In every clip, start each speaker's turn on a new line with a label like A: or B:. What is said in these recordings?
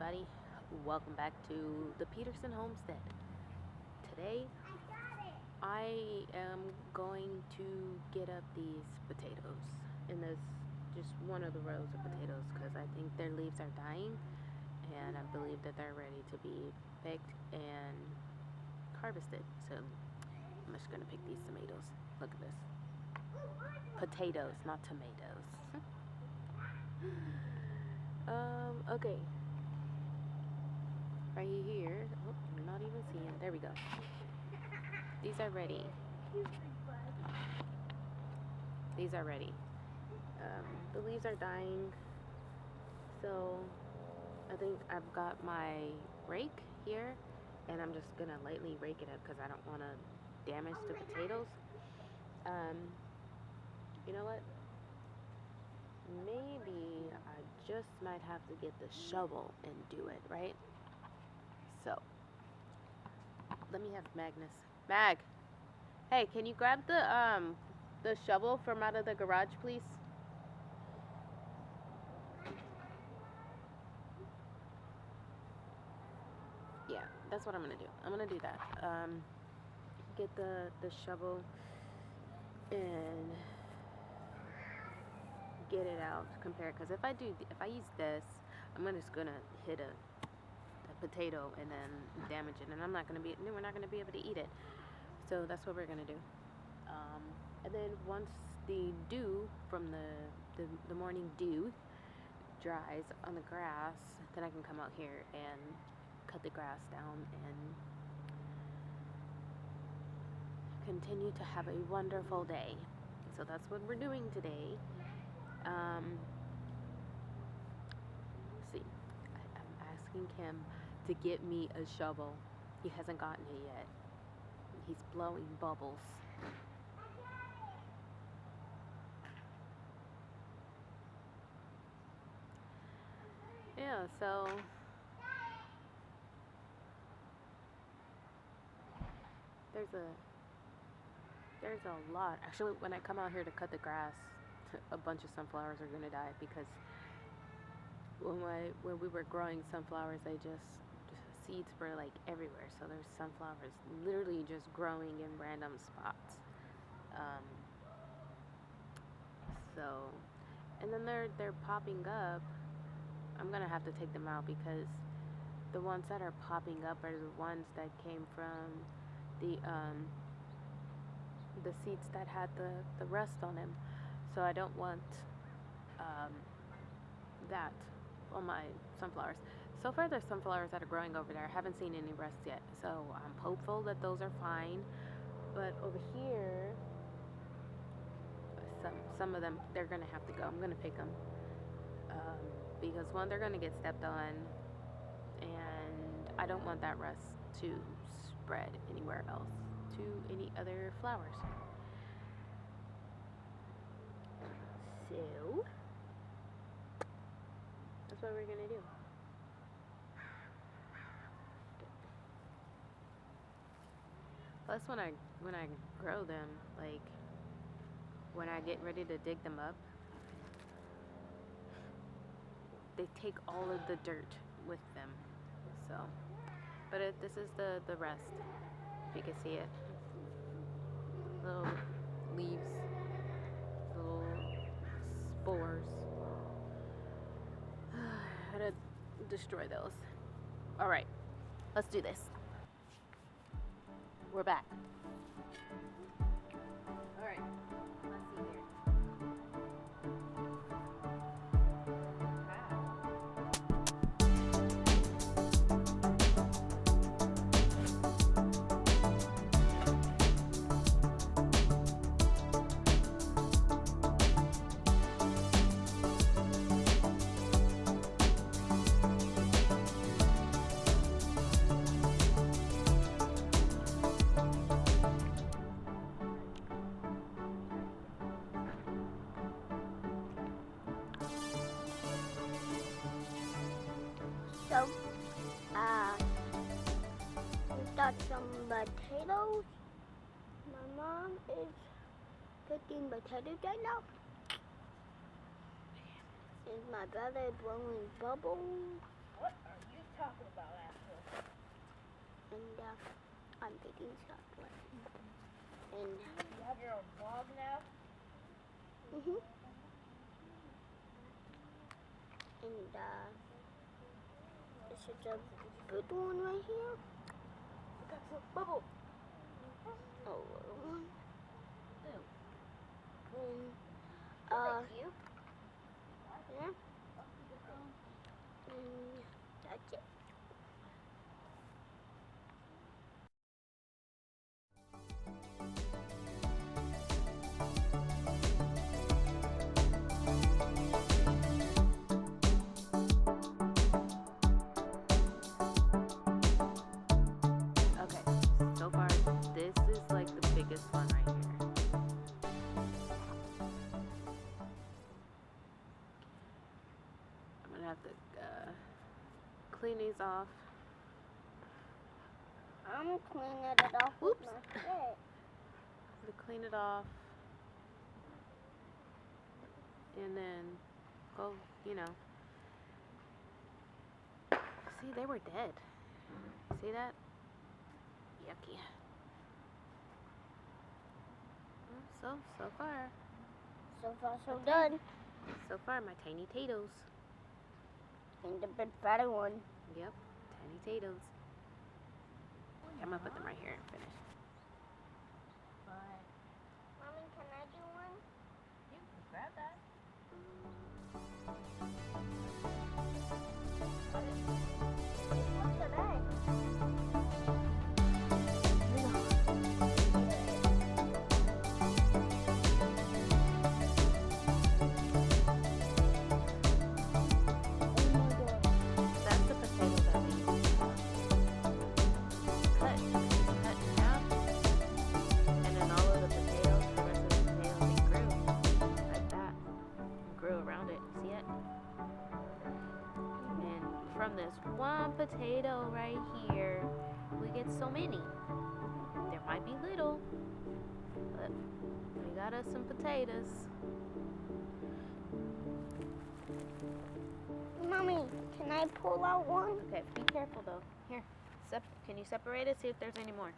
A: everybody. Welcome back to the Peterson Homestead. Today, I am going to get up these potatoes in this just one of the rows of potatoes because I think their leaves are dying and I believe that they're ready to be picked and harvested. So I'm just gonna pick these tomatoes. Look at this. Potatoes, not tomatoes. Okay. Right here. Oh, I'm not even seeing. There we go. These are ready. These are ready. The leaves are dying. So I think I've got my rake here and I'm just gonna lightly rake it up because I don't want to damage the potatoes. You know what? Maybe I just might have to get the shovel and do it, right? So, let me have Magnus. Mag! Hey, can you grab the shovel from out of the garage, please? Yeah, that's what I'm gonna do. I'm gonna do that. Get the shovel and get it out, compare it. Because if I use this, I'm just gonna hit a potato and then damage it, and we're not gonna be able to eat it. So that's what we're gonna do. And then once the dew from the morning dew dries on the grass, then I can come out here and cut the grass down and continue to have a wonderful day. So that's what we're doing today. See, I'm asking him to get me a shovel. He hasn't gotten it yet. He's blowing bubbles. Yeah, so there's a lot. Actually, when I come out here to cut the grass, a bunch of sunflowers are gonna die because when we were growing sunflowers, seeds were like everywhere. So there's sunflowers literally just growing in random spots. And then they're popping up. I'm gonna have to take them out because the ones that are popping up are the ones that came from the seeds that had the rust on them. So I don't want that on my sunflowers. So far there's sunflowers that are growing over there. I haven't seen any rust yet. So I'm hopeful that those are fine. But over here, some of them, they're gonna have to go. I'm gonna pick them. Because one, they're gonna get stepped on, and I don't want that rust to spread anywhere else to any other flowers. So that's what we're gonna do. Plus, when I grow them, like when I get ready to dig them up, they take all of the dirt with them. So, but this is the rest. If you can see it, little leaves, little spores. How to destroy those. All right, let's do this. We're back. All right. Let's see here.
B: So, we got some potatoes. My mom is picking potatoes right now. And my brother is blowing bubbles.
C: What are you talking about, Ashley?
B: And I'm making chocolate. And
C: You have your own vlog now?
B: and this is a good one right here.
C: That's a bubble.
B: A little one.
C: Ew.
B: And
C: You?
B: yeah. And that's it.
A: Okay, so far this is like the biggest one right here. I'm gonna have to clean these off.
B: I'm cleaning it off with
A: Oops.
B: my shit.
A: To clean it off, and then go, you know. See, they were dead. See that? Yucky. So far,
B: So far, so good.
A: my tiny potatoes.
B: And the big fatty one.
A: Yep, tiny potatoes. I'm gonna put them right here and finish.
C: Fine.
B: Mommy, can I do one?
C: You can grab that.
B: What's the bag?
A: That's the potato that we cut in half, and then all of the potatoes, the rest of the potatoes, they grew like that, and grew around it. See it? And from this one potato right here, we get so many. There might be little, but we got us some potatoes.
B: Mommy, can I pull out one?
A: Okay, be careful though. Here, can you separate it? See if there's any more.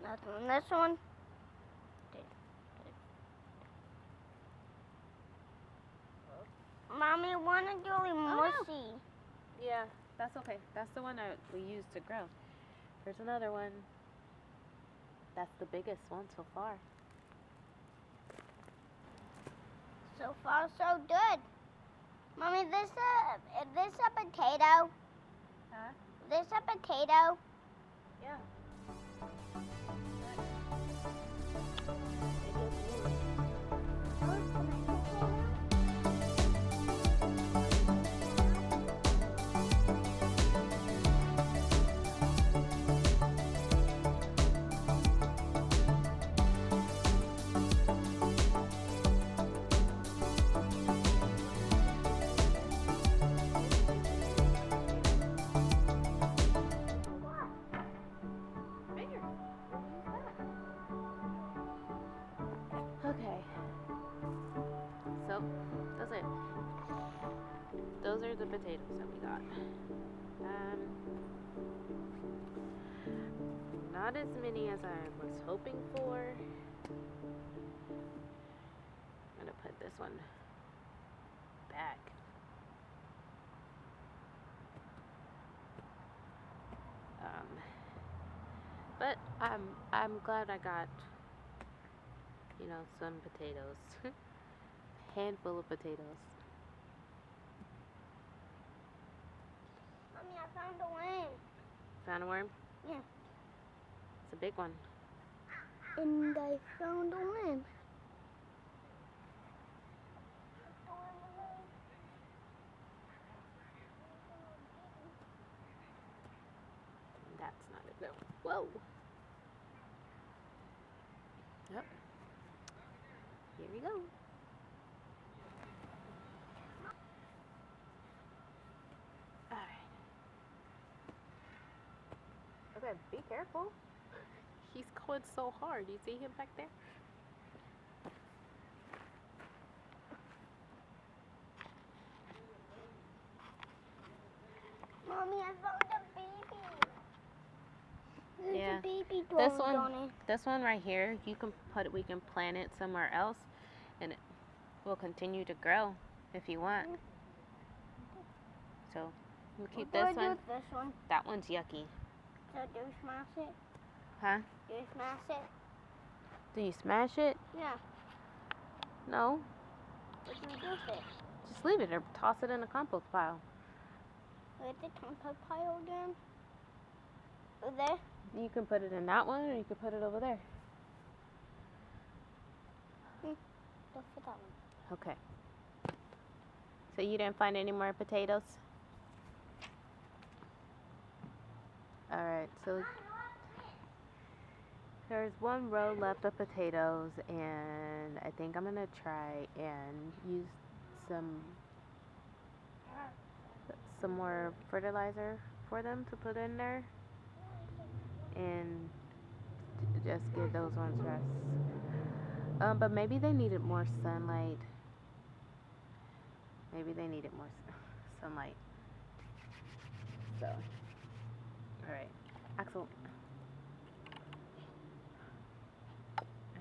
B: Nothing on this one. Mommy, one is really mushy.
A: Yeah, that's okay. That's the one that we used to grow. There's another one. That's the biggest one so far.
B: So far, so good. Mommy, this a potato?
A: Huh?
B: This a potato?
A: Yeah. Okay. So, that's it. Those are the potatoes that we got. Not as many as I was hoping for. I'm gonna put this one back. But I'm glad I got, some potatoes. Handful of potatoes.
B: Mommy, I found a worm.
A: Found a worm?
B: Yeah.
A: It's a big one.
B: And I found a worm.
A: That's not a good one. Whoa. Yep. Here we go. Alright. Okay, be careful. He's going so hard. You see him back there? Yeah.
B: baby
A: This
B: drawings
A: one-
B: on it.
A: This one right here, you can put it, we can plant it somewhere else and it will continue to grow if you want. So we'll keep
B: What
A: this
B: do I do
A: one.
B: with this one?
A: That one's yucky.
B: So do you smash it?
A: Huh?
B: Do you smash it?
A: Do you smash it?
B: Yeah.
A: No.
B: What do you do with it?
A: Just leave it or toss it in a compost pile.
B: Where's the compost pile again? Over there?
A: You can put it in that one or you can put it over there.
B: Go for that one.
A: Okay. So you didn't find any more potatoes? Alright, so there's one row left of potatoes and I think I'm gonna try and use some more fertilizer for them to put in there and just give those ones rest. But maybe they needed more sunlight. Maybe they needed more sunlight. So, alright. Axel.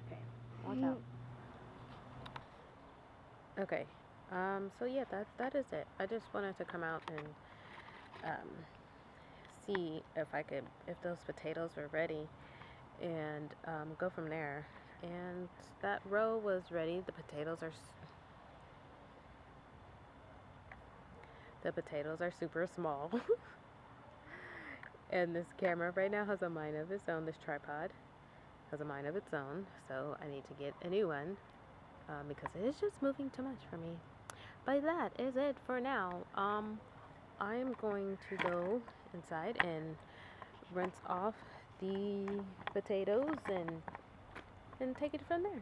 A: Okay. Watch out. Okay. So yeah, that is it. I just wanted to come out and see if those potatoes were ready and go from there. And that row was ready. The potatoes are super small. And this camera right now has a mind of its own. This tripod has a mind of its own. So I need to get a new one because it is just moving too much for me. But that is it for now. I am going to go inside and rinse off the potatoes and take it from there.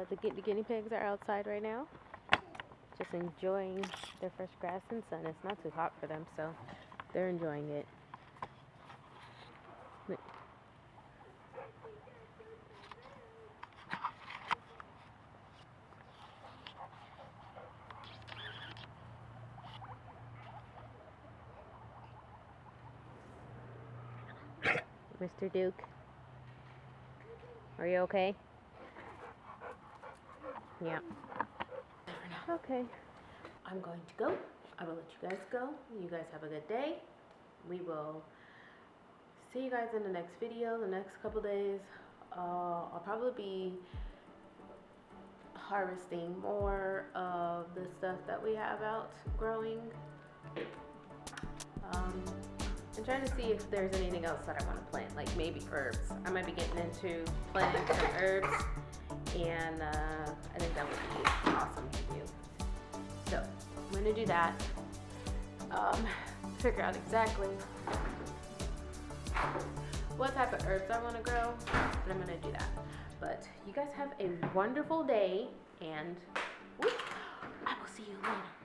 A: The guinea pigs are outside right now, just enjoying their fresh grass and sun. It's not too hot for them, so they're enjoying it. Mr. Duke, are you okay? Yeah. Okay. I'm going to go. I will let you guys go. You guys have a good day. We will see you guys in the next video, the next couple days. I'll probably be harvesting more of the stuff that we have out growing. And trying to see if there's anything else that I want to plant, like maybe herbs. I might be getting into planting some herbs, and I think that would be awesome to do. So I'm going to do that. Figure out exactly what type of herbs I want to grow, but I'm going to do that. But you guys have a wonderful day, and I will see you later.